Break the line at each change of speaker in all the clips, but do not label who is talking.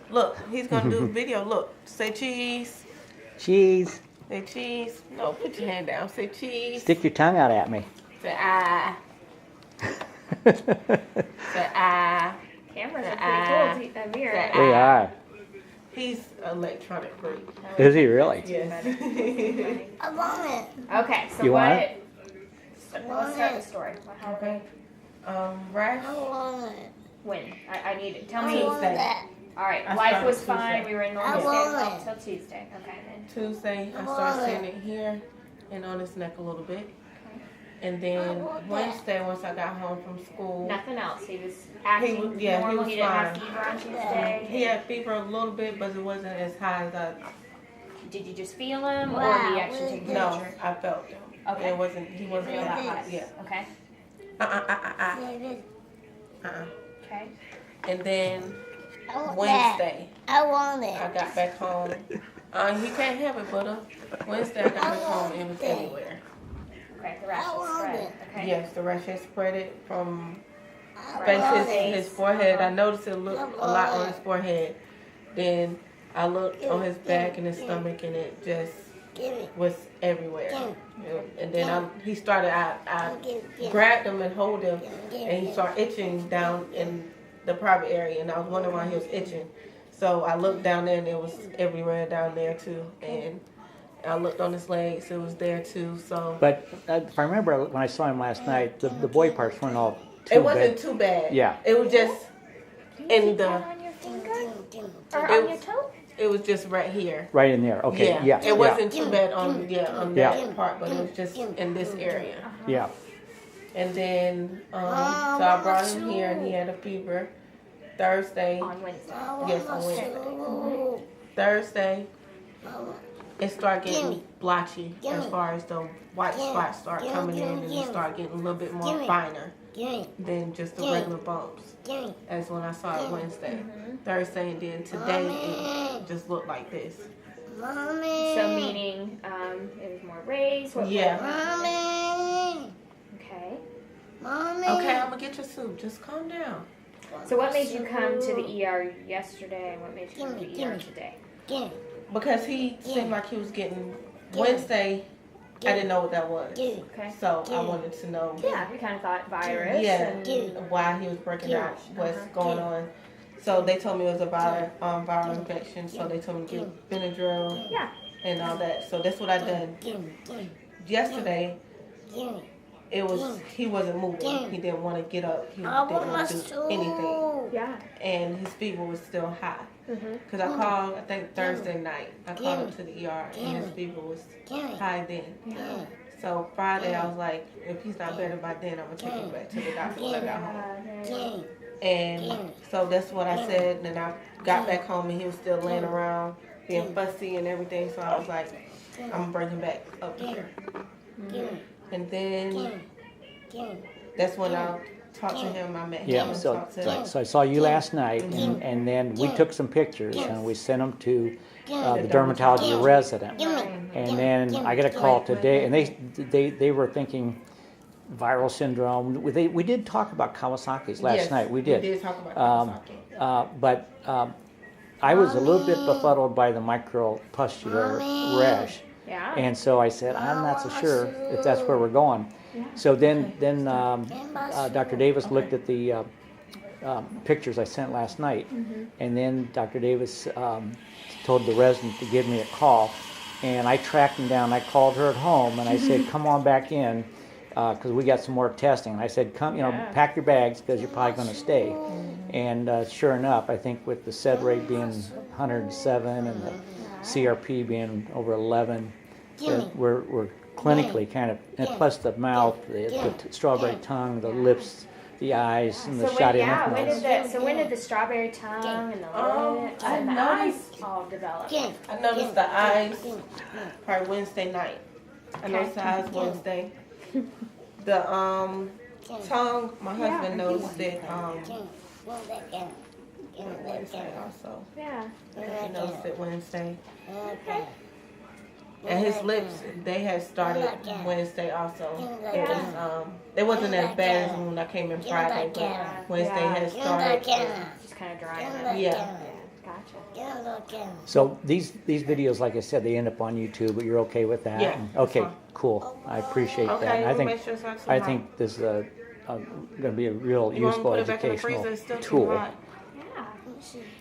Look, he's gonna do a video. Look, say cheese.
Cheese.
Say cheese. No, put your hand down. Say cheese.
Stick your tongue out at me.
Say ah. Say ah.
Cameras are pretty cool. Mirror.
They are.
He's electronic freak.
Is he really?
Yes.
I want it.
Okay, so
You want
what?
it?
Let's start the story.
Okay. Rash.
I want it.
When? I need it. Tell
I
me.
want that.
All right.
I
Life
started
was
Tuesday.
fine. We were in
I
normal
want
schedule until Tuesday. Okay, then.
Tuesday, I started seeing it here and on his neck a little bit. And then Wednesday, once I got home from school,
Nothing else. He was acting
He
normal.
was
He didn't have
fine.
fever on Tuesday.
he had fever a little bit, but it wasn't as high as I.
Did you just feel him, or
Wow.
did he actually take a
No,
temperature?
I felt him.
Okay.
It wasn't. He wasn't
Feel that
hot.
hot.
Yeah.
Okay. Okay.
And then
I want that.
Wednesday,
I want
I
it.
got back home. You can't have it, butter. Wednesday, I got back home and it was everywhere.
Okay. The rash
I
is
want
spread.
it.
Okay.
Yes, the rash had spread it from
Right.
his forehead. I noticed it looked a lot on his forehead. Then I looked on his back and his stomach, and it just
Give it.
was everywhere. And then he started. I grabbed him and hold him, and he started itching down in the private area, and I was wondering why he was itching. So I looked down there, and it was everywhere down there too. And I looked on his legs; it was there too. So,
But if I remember when I saw him last night, the boy parts weren't all too
it wasn't
bad.
too bad.
Yeah.
It was just in
Is that
the.
on your finger or
It
on your
was-
toe?
It was just right here.
Right in there. Okay. Yeah.
It wasn't too bad on
Yeah.
that part, but it was just in this area.
Yeah.
And then so I brought him here, and he had a fever. Thursday,
On Wednesday.
yes, on Wednesday. Thursday, it started getting blotchy as far as the white spots start coming in, and it started getting a little bit more finer than just the regular bumps. As when I saw it Wednesday, Thursday, and then today it just looked like this.
Mommy.
So meaning it was more raised. What,
Yeah.
Mommy.
Okay.
Mommy.
Okay, I'm gonna get your soup. Just calm down.
So what made you come to the ER yesterday, and what made you come to the ER today?
Give
Because he seemed like he was getting Wednesday. I didn't know what that was,
it.
Okay.
so I wanted to know.
Yeah, we kind of thought virus.
Yeah,
And,
why he was breaking out, what's going on. So they told me it was a viral infection. So they told me to give Benadryl
yeah.
and all that. So that's what I done. Yesterday, it was he wasn't moving. He didn't want to get up. He
I
didn't
want my
want to do
soup.
anything.
Yeah.
And his fever was still high. Because I called, I think Thursday night, I called him to the ER, and his fever was high then. So Friday, I was like, if he's not better by then, I'm going to take him back to the doctor when I got home. And so that's what I said. And then I got back home, and he was still laying around, being fussy and everything. So I was like, I'm going to bring him back up here. And then that's when I talked to him. I met him
Yeah.
and
So,
talked to him.
so I saw you last night, and then we took some pictures and we sent them to the dermatology resident. And then I got a call today, and they were thinking viral syndrome. We did talk about Kawasaki's last
Yes,
night. We did.
We did talk about Kawasaki.
But I was a little bit befuddled by the micropustular rash.
Yeah.
And so I said, I'm not so sure if that's where we're going. So then Dr. Davis looked at the pictures I sent last night, and then Dr. Davis told the resident to give me a call, and I tracked him down. I called her at home, and I said, come on back in, because we got some more testing. And I said, come, pack your bags, because you're probably going to stay. And sure enough, I think with the SED rate being 107 and the CRP being over 11, we're clinically kind of, and plus the mouth, the strawberry tongue, the lips, the eyes, and the
So
shoddy
when,
lymph nodes.
when did the strawberry tongue and the lips and the eyes all develop?
I noticed the eyes probably Wednesday night. I noticed the eyes Wednesday. The tongue, my husband noticed it Wednesday also.
Yeah.
He noticed it Wednesday. And his lips, they had started Wednesday also. It wasn't as bad as when I came in Friday, but Wednesday had started.
Just kind of drying up.
Yeah.
Got Gotcha.
So these videos, like I said, they end up on YouTube, but you're okay with that?
Yeah,
Okay,
that's fine.
cool. I appreciate
Okay,
that. And
we'll make sure it's not too
I
hot.
think this is going to be a real
You want to
useful
put it back in the
educational
freezer? It's still too
tool.
hot.
Yeah.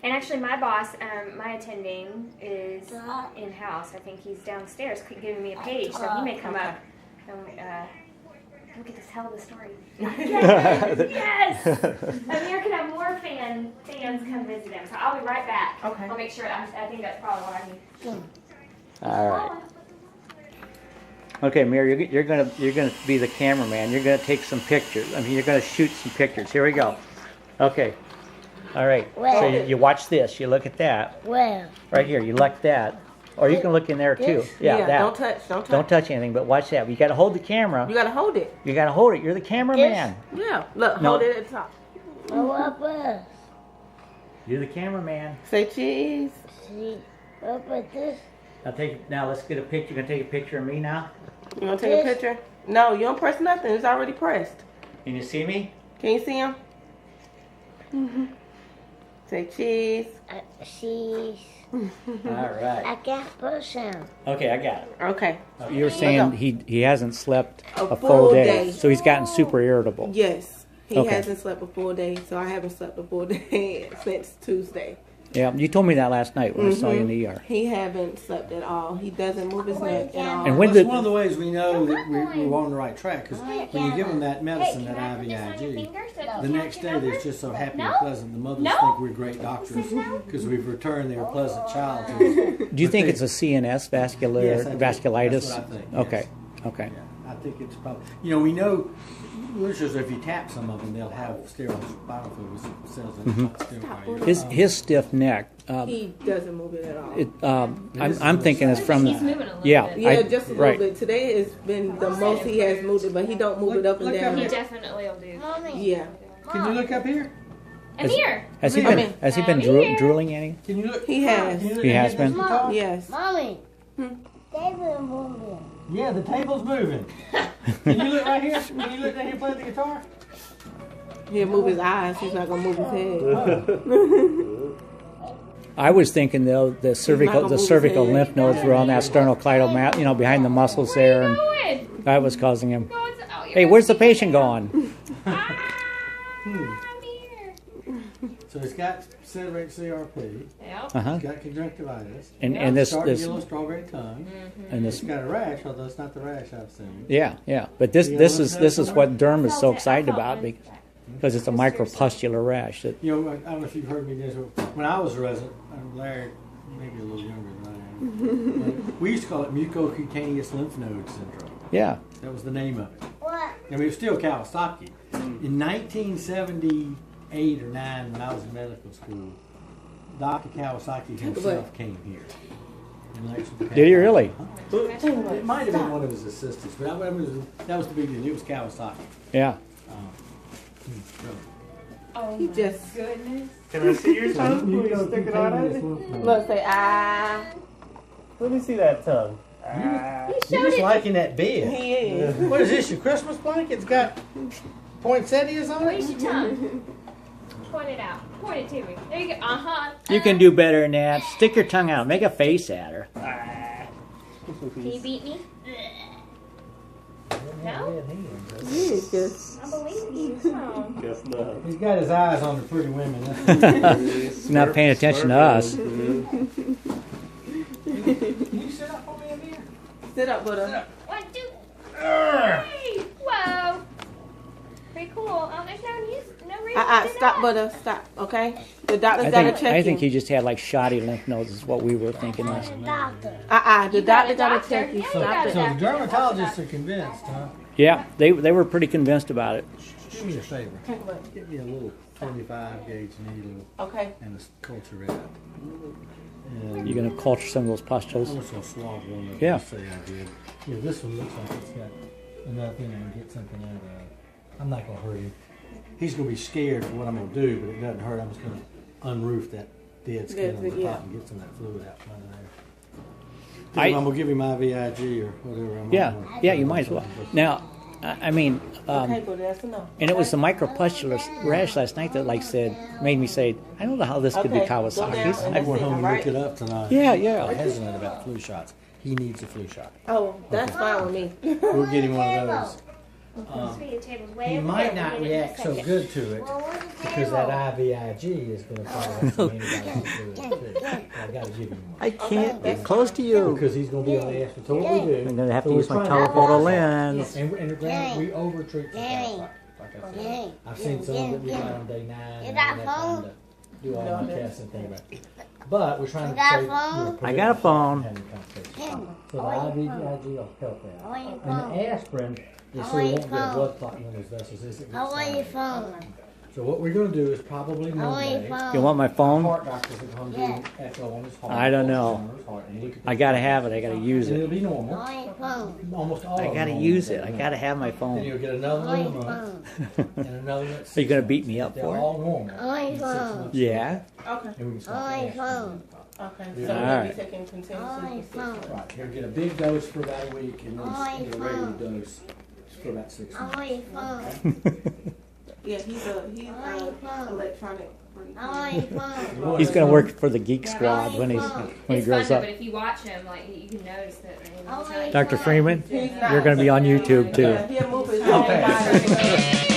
And actually, my boss, my attending, is in house. I think he's downstairs giving me a page, so he may come up and we get to tell the story. Yes! Amir can have more fans come visit him, so I'll be right back.
Okay.
I'll make sure. I think that's probably what I need.
All right. Okay, Mir, you're gonna be the cameraman. You're gonna take some pictures. I mean, you're gonna shoot some pictures. Here we go. Okay. All right. So
Where?
you watch this. You look at that.
Where?
Right here. You look that. Or you can look in there too.
This?
Yeah, that.
Don't touch.
Don't touch anything, but watch that. You got to hold the camera.
You gotta hold it.
You got to hold it. You're the cameraman.
Yeah. Look,
No.
hold it at the top.
What was?
You're the cameraman.
Say cheese.
See, what was this?
Now let's get a picture. You're gonna take a picture of me now.
You wanna take a picture? No, you don't press nothing. It's already pressed.
Can you see me?
Can you see him? Say cheese.
She's.
All right.
I can't push him.
Okay, I got it.
Okay.
You were saying he hasn't slept
A
a
full
full day,
day.
so he's gotten super irritable.
Yes. He
Okay.
hasn't slept a full day, so I haven't slept a full day since Tuesday.
Yeah, you told me that last night when I saw you in the ER.
He haven't slept at all. He doesn't move his neck at all.
And when
That's
did
one of the ways we know that we're on the right track, because when you give them that medicine, that IVIG, the next day they're just so happy and pleasant. The mothers think we're great doctors because we've returned their pleasant child to us.
do you think it's a CNS vascular
Yes, I do.
vasculitis?
That's what I think, yes.
Okay, okay.
Yeah, I think it's probably, we know, if you tap some of them, they'll have sterile spinal fluid cells in it.
His stiff neck.
He doesn't move it at all.
I'm thinking it's from
He's moving a little
yeah,
bit.
Yeah, just a little
right.
bit. Today has been the most he has moved it, but he don't move it up and
Look
down.
up
He definitely will do.
Mommy.
Yeah.
Can you look up here?
Amir!
Has he
Come
been
Come here.
drooling any?
Can you look?
He has.
Can you look
He
at
has
this
been?
guitar?
Yes.
Mommy. David moving.
Yeah, the table's moving. Can you look right here? Can you look right here play the guitar?
He'll move his eyes. He's not gonna move his head.
I was thinking though the cervical
gonna move his head.
lymph nodes were on that sternocleidomastoid, behind the muscles there, and
Going!
that was causing him.
Going to- oh, you're
Hey,
gonna
where's the
see-
patient going?
Amir!
So he's got cerebrate CRP.
Yep.
Uh huh.
He's got conjunctivitis.
And this
Starting yellow strawberry tongue.
and
He's
this
got a rash, although it's not the rash I've seen.
yeah. But this is what derm is so excited about because it's a micropustular rash. That,
I don't know if you've heard me this. When I was a resident, Larry, maybe a little younger than I am, but we used to call it mucocutaneous lymph node syndrome.
yeah.
That was the name of it.
What?
I mean, it was still Kawasaki. In 1978 or 9, when I was in medical school, Dr. Kawasaki himself came here. in Lexington.
Did he really?
It might have been one of his assistants, but that was the big deal. It was Kawasaki.
Yeah.
Oh
He
my
just
goodness.
Can I see your tongue? Will you stick it out at me?
look, say ah.
Let me see that tongue.
You're just liking that bed.
He is.
What is this, your Christmas blanket? It's got poinsettias on
Where's
it?
your tongue? Point it out. Point it to me. There you go. Uh-huh.
You can do better than that. Stick your tongue out. Make a face at her.
Can you beat me? No?
He is just.
I believe you. No.
Guess not.
He's got his eyes on the pretty women. That's
He's not paying attention to us.
Can you sit up for me in here?
Sit up, Buddha.
1, 2, 3. Whoa. Pretty cool. Oh, there's no reason to do
Stop,
that.
Buddha. Stop. Okay. The doctor's gotta check
I think
you.
he just had like shoddy lymph nodes is what we were thinking.
I'm a doctor.
The
You got
doctor
a
gotta
doctor?
check you.
Yeah, you
Stop
got
it.
a
So the
doctor.
dermatologists are convinced, huh?
Yeah, they were pretty convinced about it.
Do me a favor. Get me a little 25 gauge needle
Okay.
and a culture rod. And
You're gonna culture some of those
I'm
pustules.
just going to swab one of them
Yeah.
and say I did. Yeah, this one looks like it's got enough in it to get something out of it. I'm not going to hurt him. He's going to be scared for what I'm going to do, but it doesn't hurt. I'm just going to unroof that dead skin on the
Yeah.
top and get some of that fluid out from under there.
I-
I'm going to give him IVIG or whatever.
Yeah, you might as well. Now, I mean,
Okay, but that's a no.
and it was the micropustular rash last night that made me say, I don't know how this could be
Okay, go
Kawasaki's.
down.
I went home and looked it up tonight.
Yeah,
I'm
yeah.
hesitant about flu shots. He needs a flu shot.
Oh, that's fine with me.
We'll get him one of those.
Sweet table's way
He
over
might
there.
not
We'll get it in a
react so
second.
good to it because that IVIG is going to probably have some antibiotics to it too. I got to give him one.
I can't get close to you.
Because he's going to be on the aspirin. So what we do,
I'm going to have to
so
use
we're
my
trying to-
telephoto lens.
And granted, we overtreat the Kawasaki. Like I said, I've seen some that we got on day 9 and I had time to do all my tests and things about it. But we're trying to say,
I got a phone.
So the IVIG will help that. And the aspirin is so we won't get a blood clot in those vessels.
I want your phone.
So what we're going to do is probably
I want your
Monday.
phone.
You want my phone?
Heart doctors are going to do echo on his heart.
I don't know.
And look at
I got to have it. I got to use
and
it.
it'll be
I
normal.
want your phone.
Almost all
I
of
got to
them
use
will
it.
be
I got to have my
Then
phone.
you'll get another
I
one in
want
a
your
month.
phone.
And another one at
Are you going to beat me up
They're
for it?
all normal.
I want your
In 6
phone.
months.
Yeah.
Okay.
And we can stop
I want your
the aspirin.
phone.
Okay.
Yeah.
So
All
we'll
right.
be taking continuously
I want your
for 6 months.
phone.
Right. He'll get a big dose for about a week and then
I
get a
want
regular
your
dose for about 6
I
months.
want your phone.
Yeah, he's electronic.
I want your phone.
He's going to work for the Geek Squad when he
It's
grows
fun,
up.
but if you watch him, like you can notice that.
I want your
Dr. Freeman,
He's not.
you're going to be on YouTube too.
Yeah, he'll move his whole body.